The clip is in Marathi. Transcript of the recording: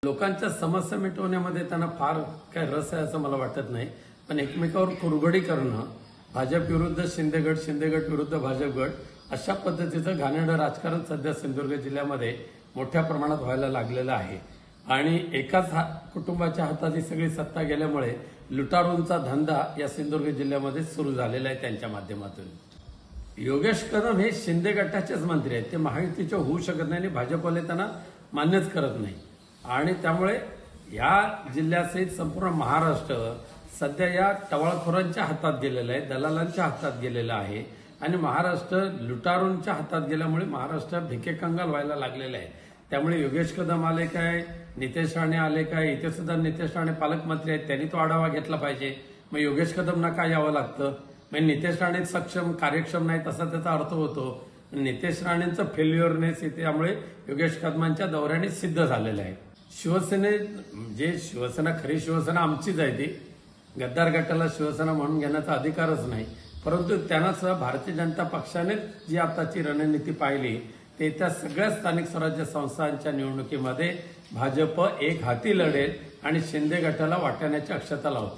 लोकांच्या समस्या मिटवण्यामध्ये त्यांना फार काय रस आहे असं मला वाटत नाही, पण एकमेकावर कुरघोडी करणं, भाजप विरुद्ध शिंदेगड, शिंदेगड विरुद्ध भाजपगड अशा पद्धतीचं घाणेरडं राजकारण सध्या सिंधुदुर्ग जिल्ह्यामध्ये मोठ्या प्रमाणात व्हायला लागलेलं आहे आणि एकाच कुटुंबाच्या हातात ही सगळी सत्ता गेल्यामुळे लुटारूंचा धंदा या सिंधुदुर्ग जिल्ह्यामध्ये सुरू झालेला आहे त्यांच्या माध्यमातून। योगेश कदम हे शिंदे गटाचेच मंत्री आहेत, ते महायुतीचे होऊ शकत नाही आणि भाजपवाले त्यांना मान्यच करत नाही आणि त्यामुळे या जिल्ह्यासहित संपूर्ण महाराष्ट्र सध्या या टवाळखोरांच्या हातात गेलेला आहे, दलालांच्या हातात गेलेला आहे आणि महाराष्ट्र लुटारूंच्या हातात गेल्यामुळे महाराष्ट्र भिकेकंगाल व्हायला लागलेला आहे। त्यामुळे योगेश कदम आले काय, नितेश राणे आले काय, इथे सुद्धा नितेश राणे पालकमंत्री आहेत, त्यांनी तो आढावा घेतला पाहिजे। मग योगेश कदमना काय यावं लागतं? मग नितेश राणे सक्षम कार्यक्षम नाही तसा त्याचा अर्थ होतो। नितेश राणेंचं फेल्युअरनेस इथे त्यामुळे योगेश कदमांच्या दौऱ्याने सिद्ध झालेलं आहे। शिवसेना खरी शिवसेना आमचीच आहे, ती गद्दार गटाला शिवसेना म्हणून घेण्याचा अधिकारच नाही, परंतु त्यांना सुद्धा भारतीय जनता पक्षाने जी आताची रणनीती पाहिली ते त्या सगळ्या स्थानिक स्वराज्य संस्थांच्या निवडणुकीमध्ये भाजप एक हाती लढेल आणि शिंदे गटाला वाटण्याची अक्षता लावतील।